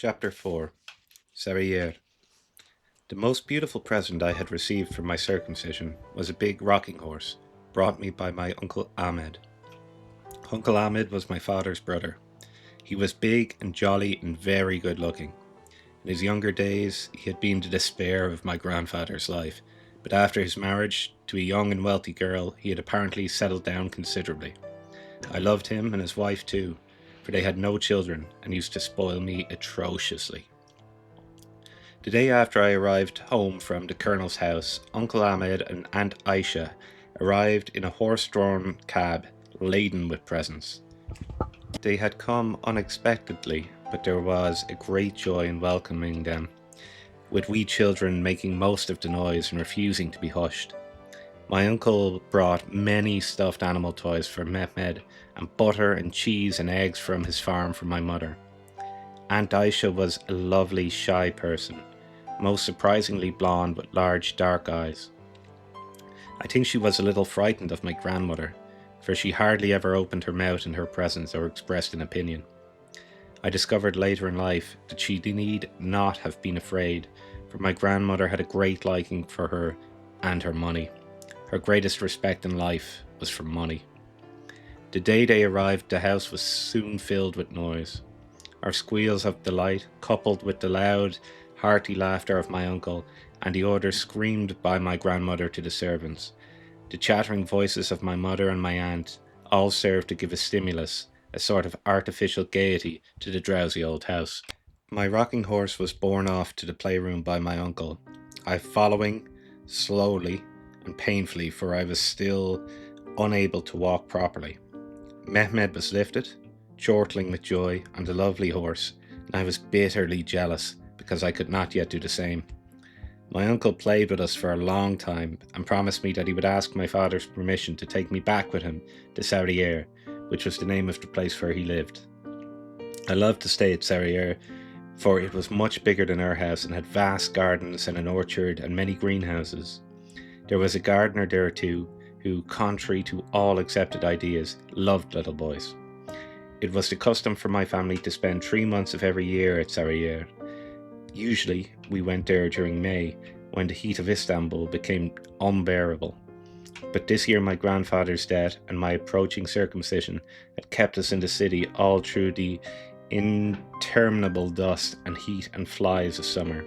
Chapter 4 Sarıyer. The most beautiful present I had received for my circumcision was a big rocking horse, brought me by my Uncle Ahmed. Uncle Ahmed was my father's brother. He was big and jolly and very good looking. In his younger days, he had been the despair of my grandfather's life, but after his marriage to a young and wealthy girl, he had apparently settled down considerably. I loved him and his wife too, for they had no children and used to spoil me atrociously. The day after I arrived home from the Colonel's house, Uncle Ahmed and Aunt Aisha arrived in a horse-drawn cab laden with presents. They had come unexpectedly, but there was a great joy in welcoming them, with we children making most of the noise and refusing to be hushed. My uncle brought many stuffed animal toys for Mehmed and butter and cheese and eggs from his farm for my mother. Aunt Aisha was a lovely, shy person, most surprisingly blonde with large, dark eyes. I think she was a little frightened of my grandmother, for she hardly ever opened her mouth in her presence or expressed an opinion. I discovered later in life that she need not have been afraid, for my grandmother had a great liking for her and her money. Her greatest respect in life was for money. The day they arrived, the house was soon filled with noise. Our squeals of delight, coupled with the loud, hearty laughter of my uncle, and the orders screamed by my grandmother to the servants, the chattering voices of my mother and my aunt, all served to give a stimulus, a sort of artificial gaiety to the drowsy old house. My rocking horse was borne off to the playroom by my uncle, I following, slowly and painfully, for I was still unable to walk properly. Mehmed was lifted, chortling with joy, on the lovely horse, and I was bitterly jealous because I could not yet do the same. My uncle played with us for a long time and promised me that he would ask my father's permission to take me back with him to Sarıyer, which was the name of the place where he lived. I loved to stay at Sarıyer, for it was much bigger than our house and had vast gardens and an orchard and many greenhouses. There was a gardener there too, who, contrary to all accepted ideas, loved little boys. It was the custom for my family to spend 3 months of every year at Sarıyer. Usually, we went there during May, when the heat of Istanbul became unbearable. But this year my grandfather's death and my approaching circumcision had kept us in the city all through the interminable dust and heat and flies of summer.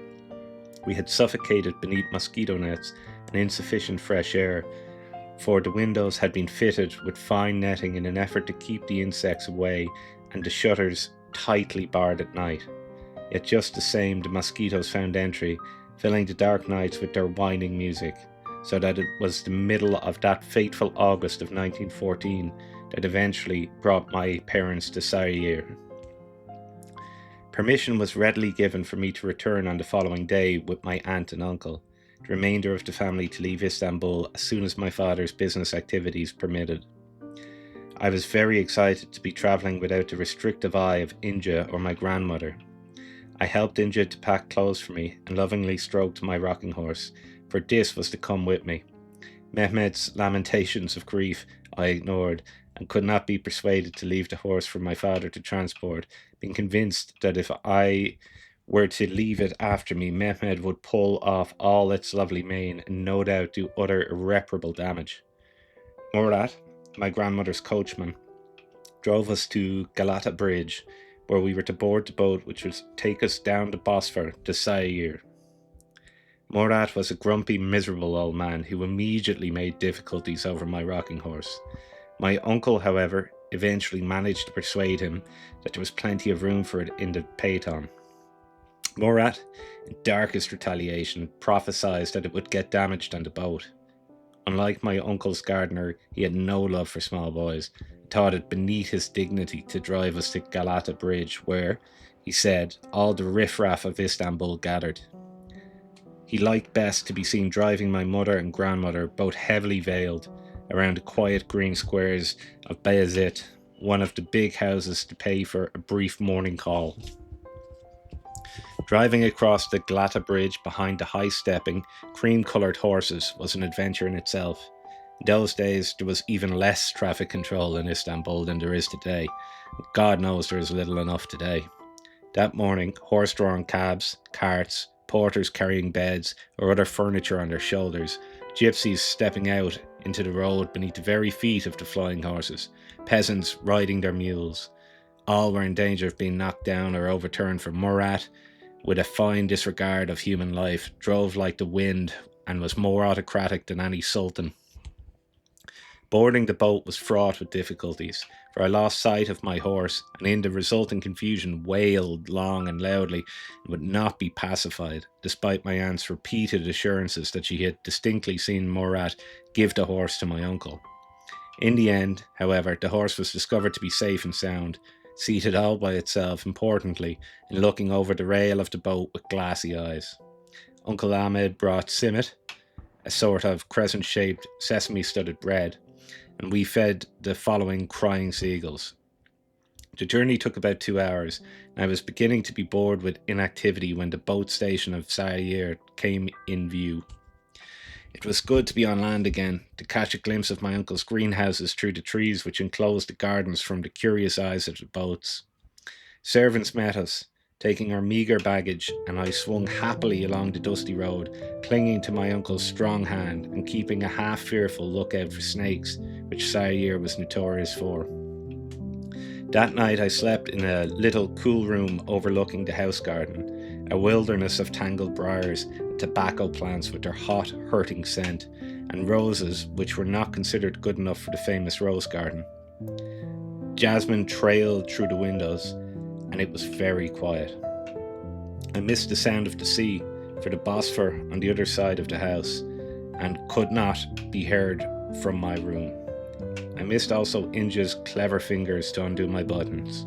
We had suffocated beneath mosquito nets and insufficient fresh air, for the windows had been fitted with fine netting in an effort to keep the insects away and the shutters tightly barred at night. Yet just the same, the mosquitoes found entry, filling the dark nights with their whining music, so that it was the middle of that fateful August of 1914 that eventually brought my parents to Sarıyer. Permission was readily given for me to return on the following day with my aunt and uncle, the remainder of the family to leave Istanbul as soon as my father's business activities permitted. I was very excited to be travelling without the restrictive eye of Inja or my grandmother. I helped Inja to pack clothes for me and lovingly stroked my rocking horse, for this was to come with me. Mehmed's lamentations of grief I ignored and could not be persuaded to leave the horse for my father to transport, being convinced that if I were to leave it after me, Mehmed would pull off all its lovely mane and no doubt do utter irreparable damage. Murat, my grandmother's coachman, drove us to Galata Bridge, where we were to board the boat which would take us down the Bosphor to Sarıyer. Murat was a grumpy, miserable old man who immediately made difficulties over my rocking horse. My uncle, however, eventually managed to persuade him that there was plenty of room for it in the phaeton. Murat, in darkest retaliation, prophesied that it would get damaged on the boat. Unlike my uncle's gardener, he had no love for small boys, and thought it beneath his dignity to drive us to Galata Bridge, where, he said, all the riffraff of Istanbul gathered. He liked best to be seen driving my mother and grandmother, both heavily veiled, around the quiet green squares of Beyazıt, one of the big houses, to pay for a brief morning call. Driving across the Galata Bridge behind the high-stepping, cream-coloured horses was an adventure in itself. In those days, there was even less traffic control in Istanbul than there is today. God knows there is little enough today. That morning, horse-drawn cabs, carts, porters carrying beds or other furniture on their shoulders, gypsies stepping out into the road beneath the very feet of the flying horses, peasants riding their mules. All were in danger of being knocked down or overturned, for Murat, with a fine disregard of human life, drove like the wind and was more autocratic than any sultan. Boarding the boat was fraught with difficulties, for I lost sight of my horse and in the resulting confusion wailed long and loudly and would not be pacified, despite my aunt's repeated assurances that she had distinctly seen Murat give the horse to my uncle. In the end, however, the horse was discovered to be safe and sound, seated all by itself, importantly, and looking over the rail of the boat with glassy eyes. Uncle Ahmed brought simit, a sort of crescent-shaped sesame-studded bread, and we fed the following crying seagulls. The journey took about 2 hours, and I was beginning to be bored with inactivity when the boat station of Sayir came in view. It was good to be on land again, to catch a glimpse of my uncle's greenhouses through the trees which enclosed the gardens from the curious eyes of the boats. Servants met us, taking our meagre baggage, and I swung happily along the dusty road, clinging to my uncle's strong hand and keeping a half-fearful lookout for snakes, which Sayir was notorious for. That night I slept in a little cool room overlooking the house garden, a wilderness of tangled briars and tobacco plants with their hot, hurting scent, and roses which were not considered good enough for the famous rose garden. Jasmine trailed through the windows, and it was very quiet. I missed the sound of the sea, for the Bosphor on the other side of the house, and could not be heard from my room. I missed also Inja's clever fingers to undo my buttons.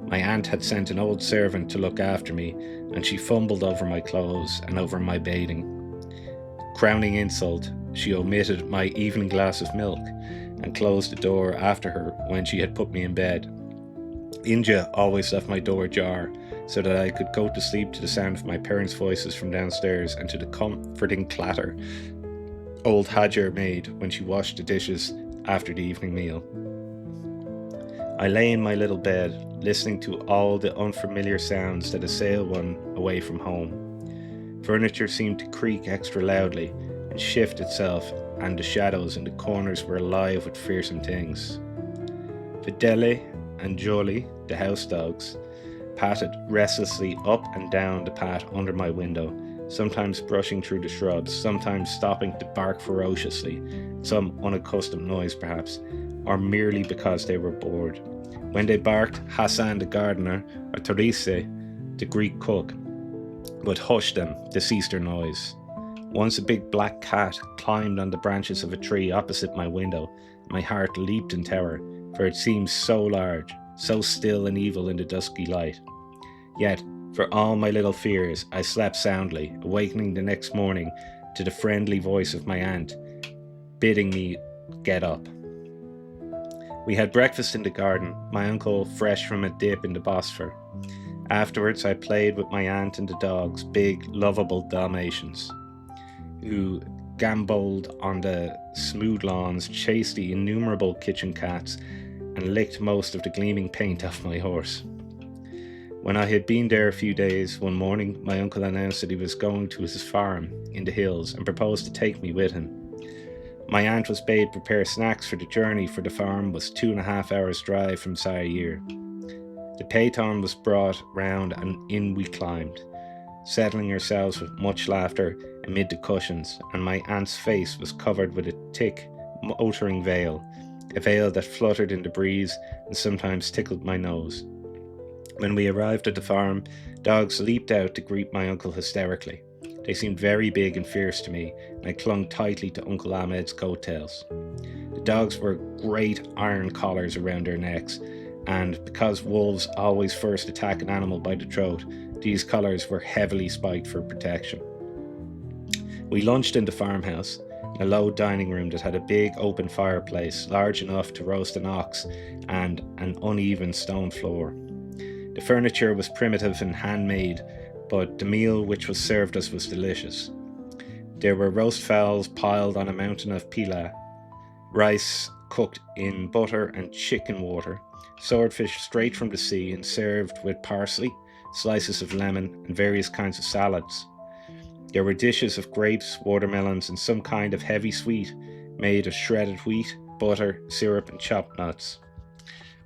My aunt had sent an old servant to look after me, and she fumbled over my clothes and over my bathing. Crowning insult, she omitted my evening glass of milk and closed the door after her when she had put me in bed. Inja always left my door ajar so that I could go to sleep to the sound of my parents' voices from downstairs and to the comforting clatter old Hajar made when she washed the dishes after the evening meal. I lay in my little bed, listening to all the unfamiliar sounds that assail one away from home. Furniture seemed to creak extra loudly and shift itself, and the shadows in the corners were alive with fearsome things. Fidele and Jolie, the house dogs, patted restlessly up and down the path under my window, sometimes brushing through the shrubs, sometimes stopping to bark ferociously, some unaccustomed noise perhaps, or merely because they were bored. When they barked, Hassan the gardener, or Tarise, the Greek cook, would hush them to cease their noise. Once a big black cat climbed on the branches of a tree opposite my window. My heart leaped in terror, for it seemed so large, so still and evil in the dusky light. Yet, for all my little fears, I slept soundly, awakening the next morning to the friendly voice of my aunt, bidding me get up. We had breakfast in the garden, my uncle fresh from a dip in the Bosphor. Afterwards, I played with my aunt and the dogs, big, lovable Dalmatians, who gamboled on the smooth lawns, chased the innumerable kitchen cats, and licked most of the gleaming paint off my horse. When I had been there a few days, one morning my uncle announced that he was going to his farm in the hills and proposed to take me with him. My aunt was bade prepare snacks for the journey, for the farm was 2.5 hours' drive from Sayir. The phaeton was brought round and in we climbed, settling ourselves with much laughter amid the cushions, and my aunt's face was covered with a thick, motoring veil, a veil that fluttered in the breeze and sometimes tickled my nose. When we arrived at the farm, dogs leaped out to greet my uncle hysterically. They seemed very big and fierce to me, and I clung tightly to Uncle Ahmed's coattails. The dogs wore great iron collars around their necks, and because wolves always first attack an animal by the throat, these collars were heavily spiked for protection. We lunched in the farmhouse, in a low dining room that had a big open fireplace, large enough to roast an ox, and an uneven stone floor. The furniture was primitive and handmade, but the meal which was served us was delicious. There were roast fowls piled on a mountain of pila, rice cooked in butter and chicken water, swordfish straight from the sea and served with parsley, slices of lemon, and various kinds of salads. There were dishes of grapes, watermelons, and some kind of heavy sweet made of shredded wheat, butter, syrup, and chopped nuts.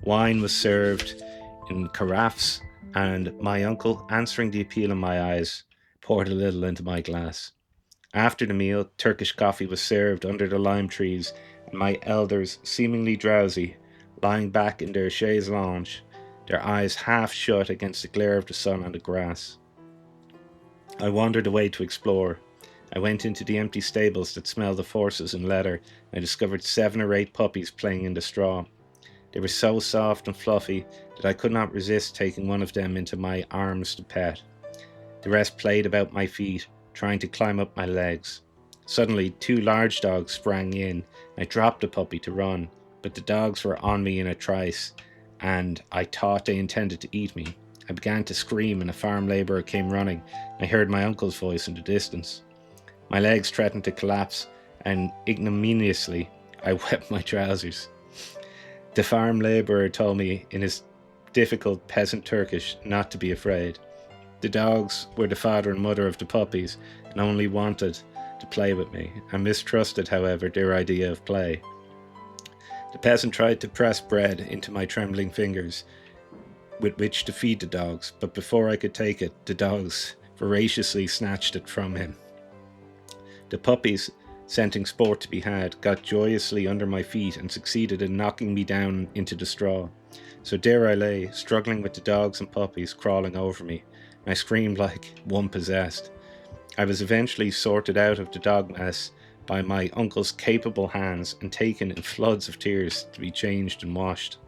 Wine was served in carafes, and my uncle, answering the appeal in my eyes, poured a little into my glass. After the meal, Turkish coffee was served under the lime trees, and my elders, seemingly drowsy, lying back in their chaise lounge, their eyes half shut against the glare of the sun on the grass. I wandered away to explore. I went into the empty stables that smelled of horses and leather. I discovered 7 or 8 puppies playing in the straw. They were so soft and fluffy that I could not resist taking one of them into my arms to pet. The rest played about my feet, trying to climb up my legs. Suddenly, 2 large dogs sprang in. I dropped the puppy to run, but the dogs were on me in a trice, and I thought they intended to eat me. I began to scream, and a farm labourer came running. I heard my uncle's voice in the distance. My legs threatened to collapse, and ignominiously I wet my trousers. The farm labourer told me in his difficult peasant Turkish not to be afraid. The dogs were the father and mother of the puppies and only wanted to play with me. I mistrusted, however, their idea of play. The peasant tried to press bread into my trembling fingers with which to feed the dogs, but before I could take it, the dogs voraciously snatched it from him. The puppies, scenting sport to be had, got joyously under my feet and succeeded in knocking me down into the straw. So there I lay, struggling with the dogs and puppies crawling over me, and I screamed like one possessed. I was eventually sorted out of the dog mess by my uncle's capable hands and taken in floods of tears to be changed and washed.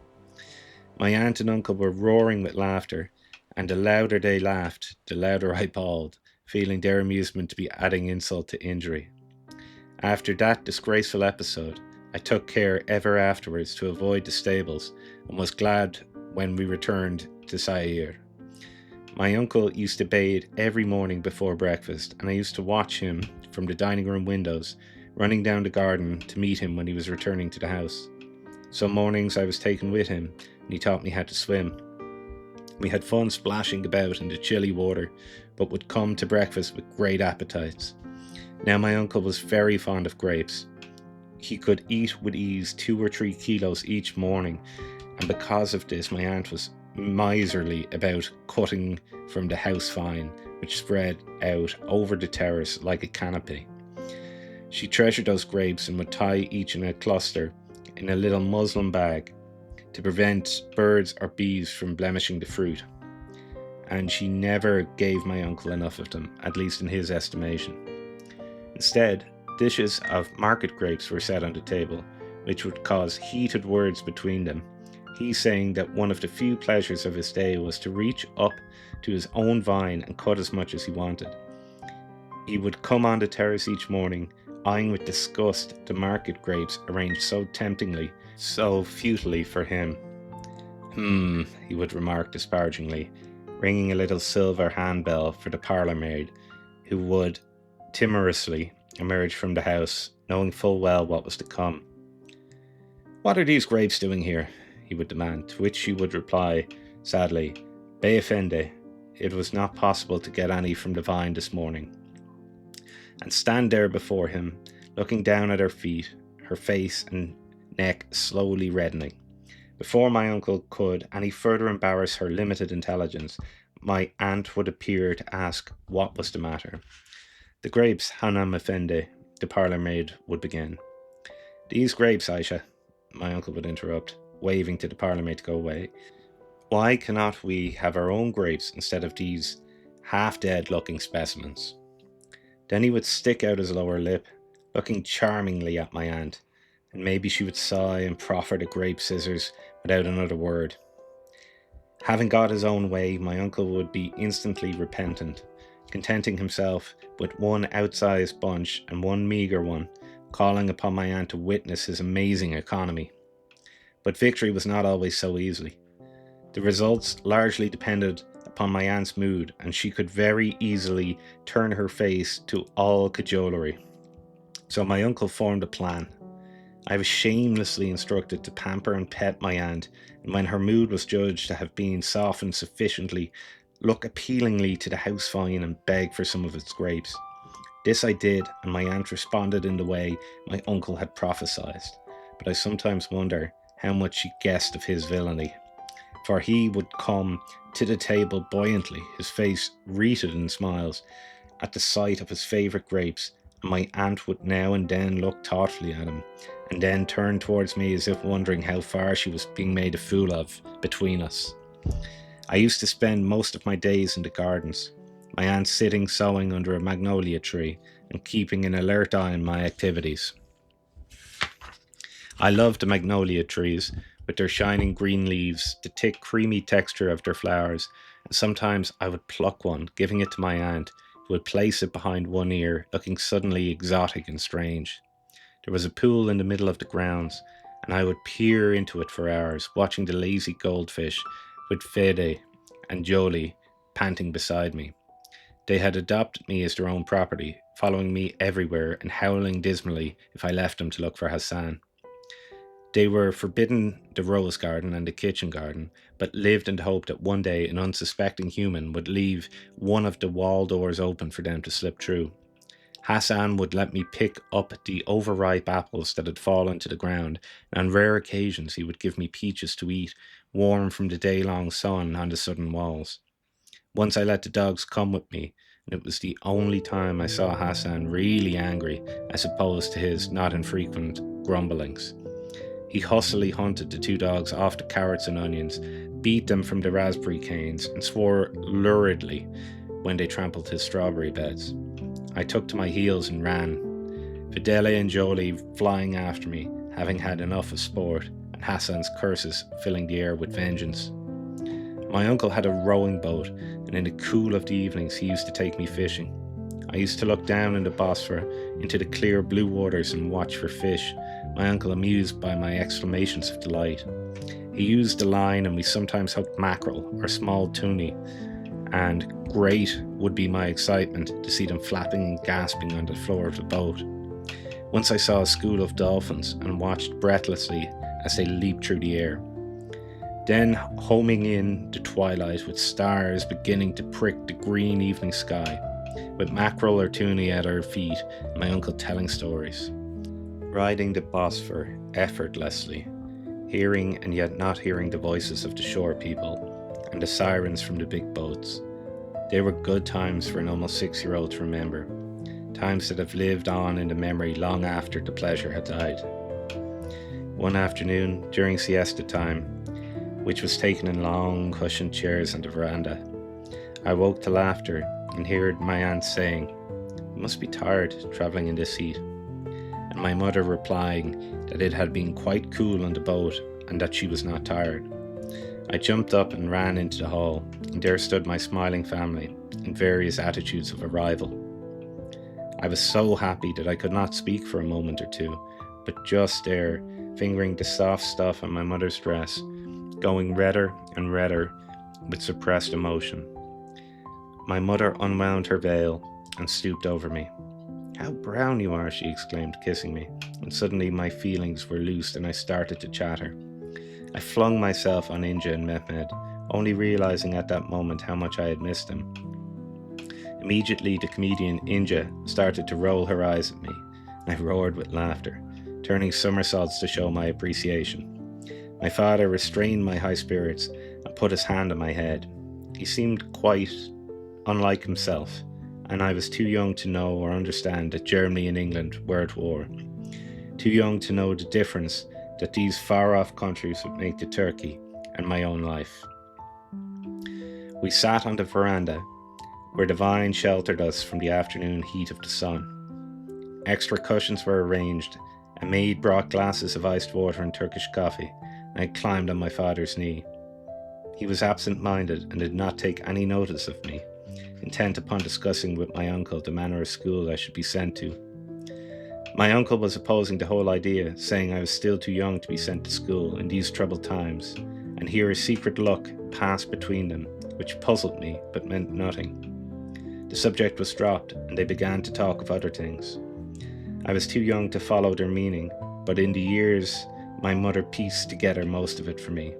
My aunt and uncle were roaring with laughter, and the louder they laughed, the louder I bawled, feeling their amusement to be adding insult to injury. After that disgraceful episode, I took care ever afterwards to avoid the stables and was glad when we returned to Zaire. My uncle used to bathe every morning before breakfast, and I used to watch him from the dining room windows, running down the garden to meet him when he was returning to the house. Some mornings I was taken with him, and he taught me how to swim. We had fun splashing about in the chilly water, but would come to breakfast with great appetites. Now my uncle was very fond of grapes. He could eat with ease 2 or 3 kilos each morning, and because of this my aunt was miserly about cutting from the house vine, which spread out over the terrace like a canopy. She treasured those grapes and would tie each in a cluster in a little muslin bag to prevent birds or bees from blemishing the fruit. And she never gave my uncle enough of them, at least in his estimation. Instead, dishes of market grapes were set on the table, which would cause heated words between them, he saying that one of the few pleasures of his day was to reach up to his own vine and cut as much as he wanted. He would come on the terrace each morning, eyeing with disgust the market grapes arranged so temptingly, so futilely for him. He would remark disparagingly, ringing a little silver handbell for the parlour maid, who would timorously emerge from the house, knowing full well what was to come. "What are these grapes doing here?" he would demand, to which she would reply, sadly, "Beefende, it was not possible to get any from the vine this morning," and stand there before him, looking down at her feet, her face and neck slowly reddening. Before my uncle could any further embarrass her limited intelligence, my aunt would appear to ask what was the matter. "The grapes, Hanam Effendi," the parlour maid would begin. "These grapes, Aisha," my uncle would interrupt, waving to the parlour maid to go away. "Why cannot we have our own grapes instead of these half-dead looking specimens?" Then he would stick out his lower lip, looking charmingly at my aunt, and maybe she would sigh and proffer the grape scissors without another word. Having got his own way, my uncle would be instantly repentant, contenting himself with one outsized bunch and one meagre one, calling upon my aunt to witness his amazing economy. But victory was not always so easy. The results largely depended upon my aunt's mood, and she could very easily turn her face to all cajolery. So my uncle formed a plan. I was shamelessly instructed to pamper and pet my aunt, and when her mood was judged to have been softened sufficiently, look appealingly to the house vine and beg for some of its grapes. This I did, and my aunt responded in the way my uncle had prophesied, but I sometimes wonder how much she guessed of his villainy, for he would come to the table buoyantly, his face wreathed in smiles, at the sight of his favourite grapes, and my aunt would now and then look thoughtfully at him, and then turn towards me as if wondering how far she was being made a fool of between us. I used to spend most of my days in the gardens, my aunt sitting sewing under a magnolia tree and keeping an alert eye on my activities. I loved the magnolia trees, with their shining green leaves, the thick creamy texture of their flowers, and sometimes I would pluck one, giving it to my aunt, who would place it behind one ear, looking suddenly exotic and strange. There was a pool in the middle of the grounds, and I would peer into it for hours, watching the lazy goldfish, with Fede and Jolie panting beside me. They had adopted me as their own property, following me everywhere and howling dismally if I left them to look for Hassan. They were forbidden the rose garden and the kitchen garden, but lived in the hope that one day an unsuspecting human would leave one of the wall doors open for them to slip through. Hassan would let me pick up the overripe apples that had fallen to the ground, and on rare occasions he would give me peaches to eat, warm from the day-long sun on the southern walls. Once I let the dogs come with me, and it was the only time I saw Hassan really angry, as opposed to his not infrequent grumblings. He huskily hunted the two dogs off the carrots and onions, beat them from the raspberry canes, and swore luridly when they trampled his strawberry beds. I took to my heels and ran, Fidelia and Jolie flying after me, having had enough of sport, and Hassan's curses filling the air with vengeance. My uncle had a rowing boat, and in the cool of the evenings he used to take me fishing. I used to look down in the Bosphore into the clear blue waters and watch for fish, my uncle amused by my exclamations of delight. He used the line, and we sometimes hooked mackerel or small tuna, and great would be my excitement to see them flapping and gasping on the floor of the boat. Once I saw a school of dolphins and watched breathlessly as they leaped through the air. Then, homing in the twilight with stars beginning to prick the green evening sky, with mackerel or tuna at our feet, and my uncle telling stories. Riding the Bosphore effortlessly, hearing and yet not hearing the voices of the shore people and the sirens from the big boats. They were good times for an almost 6-year-old to remember, times that have lived on in the memory long after the pleasure had died. One afternoon, during siesta time, which was taken in long cushioned chairs on the veranda, I woke to laughter and heard my aunt saying, "You must be tired travelling in this heat," and my mother replying that it had been quite cool on the boat and that she was not tired. I jumped up and ran into the hall, and there stood my smiling family in various attitudes of arrival. I was so happy that I could not speak for a moment or two, but just there, fingering the soft stuff on my mother's dress, going redder and redder with suppressed emotion. My mother unwound her veil and stooped over me. "How brown you are," she exclaimed, kissing me, and suddenly my feelings were loosed and I started to chatter. I flung myself on Inja and Mehmed, only realizing at that moment how much I had missed them. Immediately the comedian Inja started to roll her eyes at me. I roared with laughter, turning somersaults to show my appreciation. My father restrained my high spirits and put his hand on my head. He seemed quite unlike himself, and I was too young to know or understand that Germany and England were at war. Too young to know the difference that these far-off countries would make to Turkey and my own life. We sat on the veranda, where the vine sheltered us from the afternoon heat of the sun. Extra cushions were arranged, a maid brought glasses of iced water and Turkish coffee, and I climbed on my father's knee. He was absent-minded and did not take any notice of me, intent upon discussing with my uncle the manner of school I should be sent to. My uncle was opposing the whole idea, saying I was still too young to be sent to school in these troubled times, and here a secret look passed between them, which puzzled me but meant nothing. The subject was dropped, and they began to talk of other things. I was too young to follow their meaning, but in the years my mother pieced together most of it for me.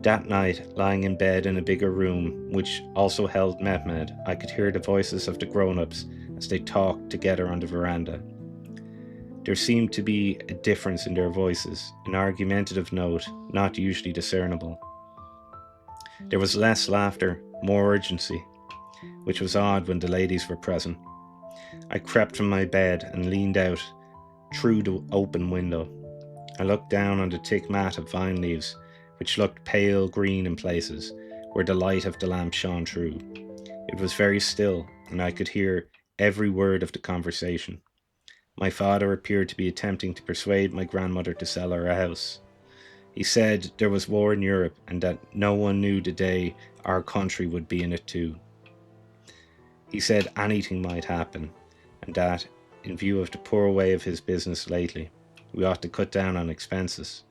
That night, lying in bed in a bigger room, which also held Mehmed, I could hear the voices of the grown-ups as they talked together on the veranda. There seemed to be a difference in their voices, an argumentative note not usually discernible. There was less laughter, more urgency, which was odd when the ladies were present. I crept from my bed and leaned out through the open window. I looked down on the thick mat of vine leaves, which looked pale green in places, where the light of the lamp shone through. It was very still, and I could hear every word of the conversation. My father appeared to be attempting to persuade my grandmother to sell her house. He said there was war in Europe and that no one knew the day our country would be in it too. He said anything might happen, and that, in view of the poor way of his business lately, we ought to cut down on expenses.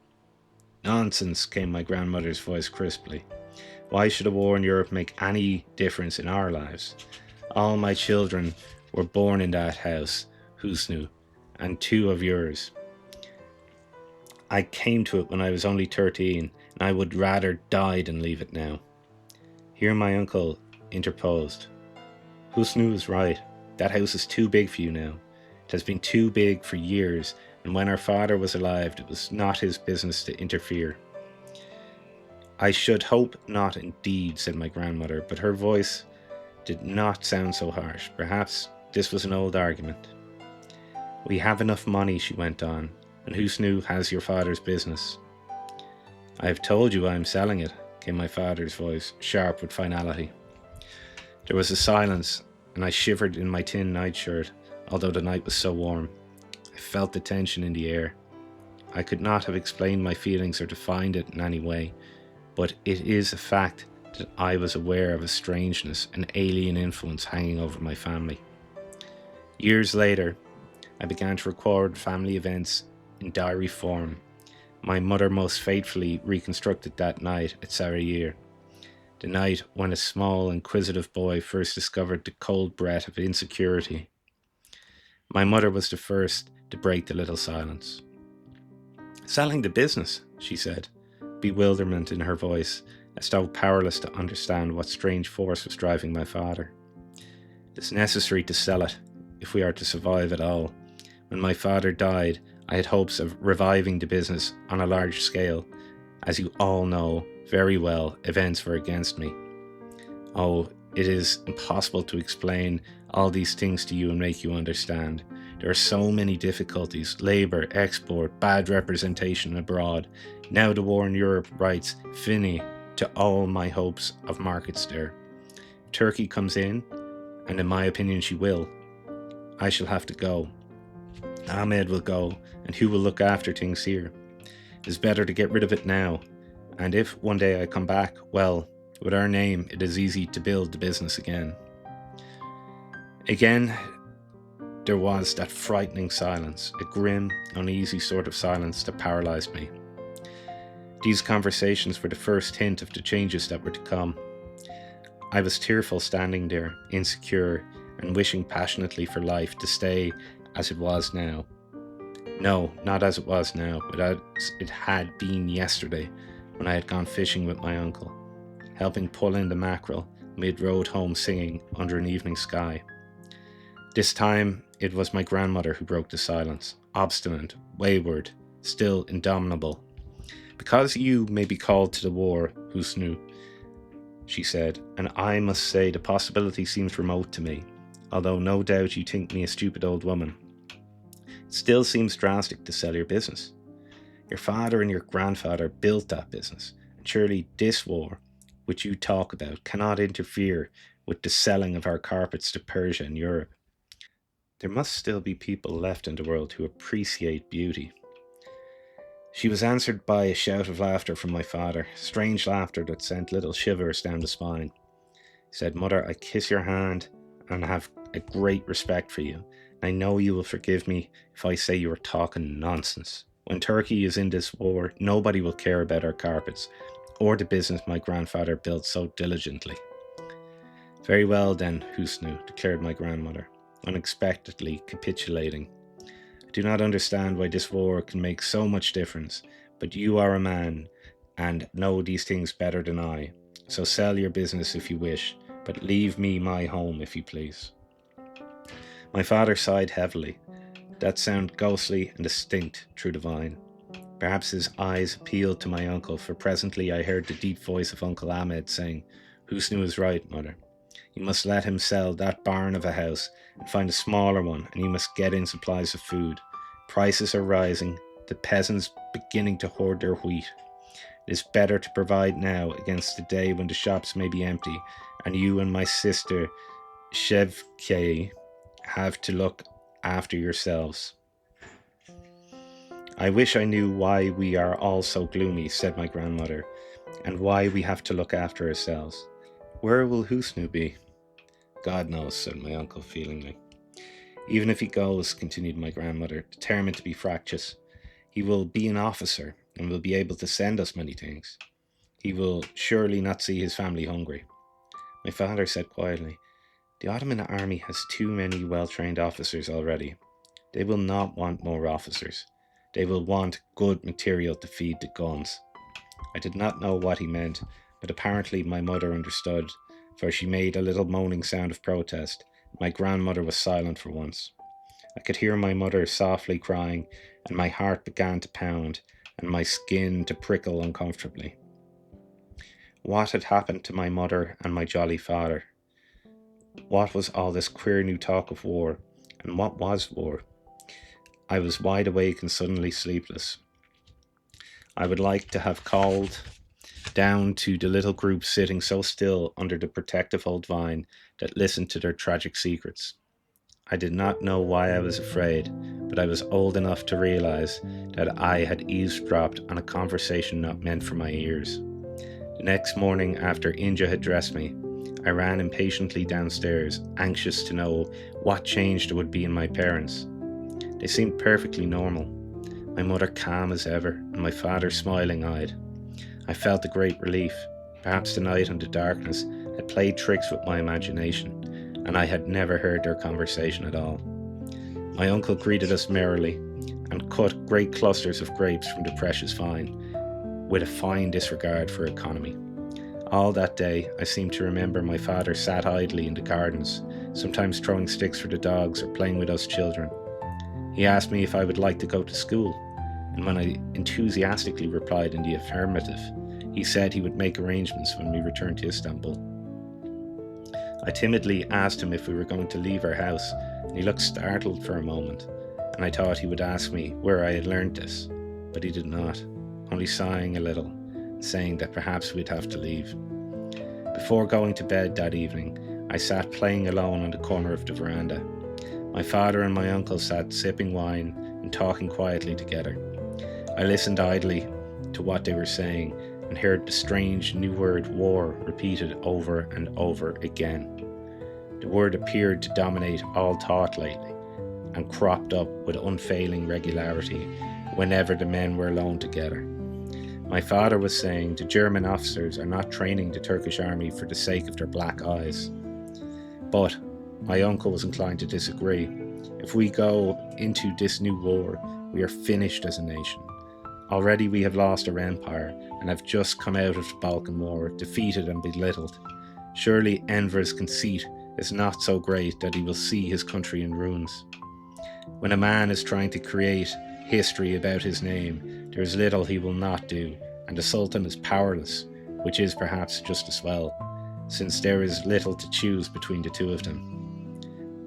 Nonsense, came my grandmother's voice crisply. Why should a war in Europe make any difference in our lives? All my children were born in that house, Husnu, and 2 of yours. I came to it when I was only 13, and I would rather die than leave it now. Here my uncle interposed. Husnu is right. That house is too big for you now. It has been too big for years, and when our father was alive, it was not his business to interfere. I should hope not indeed, said my grandmother, but her voice did not sound so harsh. Perhaps this was an old argument. We have enough money, she went on, and Husnu has your father's business. I have told you I am selling it, came my father's voice, sharp with finality. There was a silence, and I shivered in my tin nightshirt, although the night was so warm. I felt the tension in the air. I could not have explained my feelings or defined it in any way, but it is a fact that I was aware of a strangeness, an alien influence hanging over my family. Years later, I began to record family events in diary form. My mother most faithfully reconstructed that night at Sarayir, the night when a small, inquisitive boy first discovered the cold breath of insecurity. My mother was the first to break the little silence. Selling the business, she said, bewilderment in her voice, as though powerless to understand what strange force was driving my father. It is necessary to sell it, if we are to survive at all. When my father died, I had hopes of reviving the business on a large scale. As you all know very well, events were against me. Oh, it is impossible to explain all these things to you and make you understand. There are so many difficulties: labor, export, bad representation abroad. Now the war in Europe writes fini to all my hopes of markets there. Turkey comes in, and in my opinion she will. I shall have to go. Ahmed will go, and who will look after things here? It is better to get rid of it now, and if one day I come back, well, with our name it is easy to build the business again. Again, there was that frightening silence, a grim, uneasy sort of silence that paralysed me. These conversations were the first hint of the changes that were to come. I was tearful standing there, insecure, and wishing passionately for life to stay as it was now. No, not as it was now, but as it had been yesterday when I had gone fishing with my uncle, helping pull in the mackerel mid-road home singing under an evening sky. This time it was my grandmother who broke the silence, obstinate, wayward, still indomitable. Because you may be called to the war, Husnu, she said, and I must say the possibility seems remote to me, although no doubt you think me a stupid old woman. It still seems drastic to sell your business. Your father and your grandfather built that business, and surely this war, which you talk about, cannot interfere with the selling of our carpets to Persia and Europe. There must still be people left in the world who appreciate beauty. She was answered by a shout of laughter from my father, strange laughter that sent little shivers down the spine. He said, "Mother, I kiss your hand and have a great respect for you. I know you will forgive me if I say you are talking nonsense. When Turkey is in this war, nobody will care about our carpets or the business my grandfather built so diligently." "Very well then, Husnu," declared my grandmother, unexpectedly capitulating. "I do not understand why this war can make so much difference, but you are a man, and know these things better than I. So sell your business if you wish, but leave me my home if you please." My father sighed heavily. That sounded ghostly and distinct through the vine. Perhaps his eyes appealed to my uncle, for presently I heard the deep voice of Uncle Ahmed saying, "Husnu is right, mother. You must let him sell that barn of a house and find a smaller one, and you must get in supplies of food. Prices are rising, the peasants beginning to hoard their wheat. It is better to provide now against the day when the shops may be empty, and you and my sister Shevke have to look after yourselves." "I wish I knew why we are all so gloomy," said my grandmother, "and why we have to look after ourselves. Where will Husnu be?" "God knows," said my uncle feelingly. "Even if he goes," continued my grandmother, determined to be fractious, "he will be an officer and will be able to send us many things. He will surely not see his family hungry." My father said quietly, "The Ottoman army has too many well-trained officers already. They will not want more officers. They will want good material to feed the guns." I did not know what he meant, but apparently my mother understood, for she made a little moaning sound of protest. My grandmother was silent for once. I could hear my mother softly crying, and my heart began to pound, and my skin to prickle uncomfortably. What had happened to my mother and my jolly father? What was all this queer new talk of war, and what was war? I was wide awake and suddenly sleepless. I would like to have called down to the little group sitting so still under the protective old vine that listened to their tragic secrets. I did not know why I was afraid, but I was old enough to realize that I had eavesdropped on a conversation not meant for my ears. The next morning, after Inja had dressed me, I ran impatiently downstairs, anxious to know what change there would be in my parents. They seemed perfectly normal, my mother calm as ever, and my father smiling-eyed. I felt a great relief. Perhaps the night and the darkness had played tricks with my imagination, and I had never heard their conversation at all. My uncle greeted us merrily, and cut great clusters of grapes from the precious vine, with a fine disregard for economy. All that day, I seemed to remember my father sat idly in the gardens, sometimes throwing sticks for the dogs or playing with us children. He asked me if I would like to go to school, and when I enthusiastically replied in the affirmative, he said he would make arrangements when we returned to Istanbul. I timidly asked him if we were going to leave our house, and he looked startled for a moment, and I thought he would ask me where I had learned this, but he did not, only sighing a little, saying that perhaps we'd have to leave. Before going to bed that evening, I sat playing alone on the corner of the veranda. My father and my uncle sat sipping wine and talking quietly together. I listened idly to what they were saying and heard the strange new word war repeated over and over again. The word appeared to dominate all thought lately and cropped up with unfailing regularity whenever the men were alone together. My father was saying the German officers are not training the Turkish army for the sake of their black eyes. But my uncle was inclined to disagree. If we go into this new war, we are finished as a nation. Already we have lost our empire and have just come out of the Balkan War, defeated and belittled. Surely Enver's conceit is not so great that he will see his country in ruins. When a man is trying to create history about his name, there is little he will not do, and the Sultan is powerless, which is perhaps just as well, since there is little to choose between the two of them.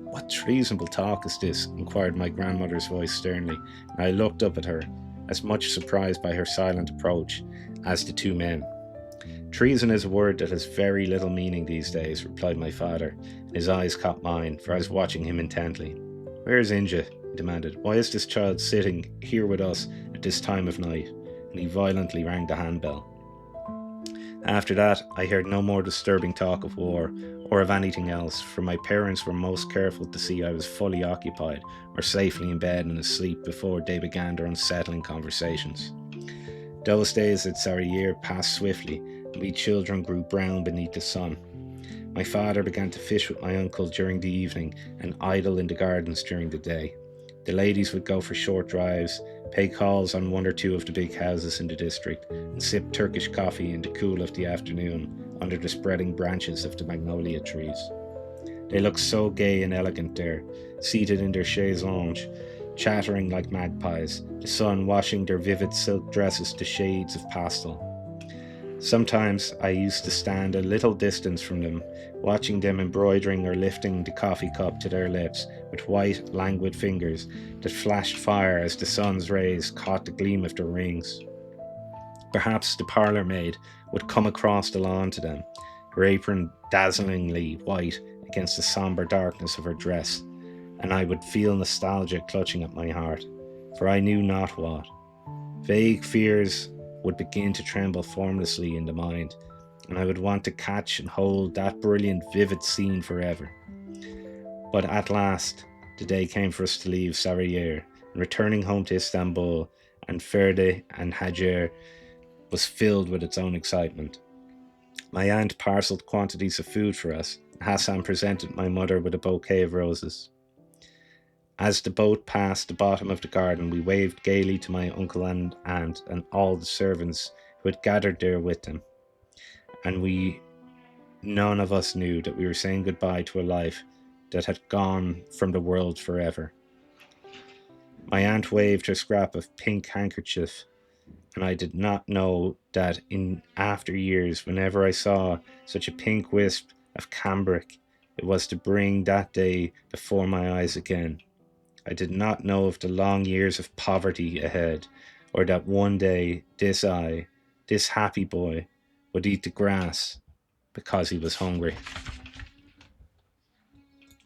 "What treasonable talk is this?" inquired my grandmother's voice sternly, and I looked up at her, as much surprised by her silent approach as the two men. "Treason is a word that has very little meaning these days," replied my father, and his eyes caught mine, for I was watching him intently. "Where is Inja?" he demanded. "Why is this child sitting here with us at this time of night?" And he violently rang the handbell. After that, I heard no more disturbing talk of war or of anything else, for my parents were most careful to see I was fully occupied or safely in bed and asleep before they began their unsettling conversations. Those days at Sarıyer passed swiftly, and we children grew brown beneath the sun. My father began to fish with my uncle during the evening and idle in the gardens during the day. The ladies would go for short drives, pay calls on one or two of the big houses in the district, and sip Turkish coffee in the cool of the afternoon under the spreading branches of the magnolia trees. They looked so gay and elegant there, seated in their chaises, chattering like magpies, the sun washing their vivid silk dresses to shades of pastel. Sometimes I used to stand a little distance from them, watching them embroidering or lifting the coffee cup to their lips with white, languid fingers that flashed fire as the sun's rays caught the gleam of their rings. Perhaps the parlour maid would come across the lawn to them, her apron dazzlingly white against the sombre darkness of her dress, and I would feel nostalgia clutching at my heart, for I knew not what. Vague fears would begin to tremble formlessly in the mind, and I would want to catch and hold that brilliant, vivid scene forever. But at last, the day came for us to leave Sarıyer, and returning home to Istanbul and Ferde and Hacer was filled with its own excitement. My aunt parcelled quantities of food for us. Hassan presented my mother with a bouquet of roses. As the boat passed the bottom of the garden, we waved gaily to my uncle and aunt and all the servants who had gathered there with them. And none of us knew that we were saying goodbye to a life that had gone from the world forever. My aunt waved her scrap of pink handkerchief, and I did not know that in after years, whenever I saw such a pink wisp of cambric, it was to bring that day before my eyes again. I did not know of the long years of poverty ahead, or that one day this happy boy, would eat the grass because he was hungry.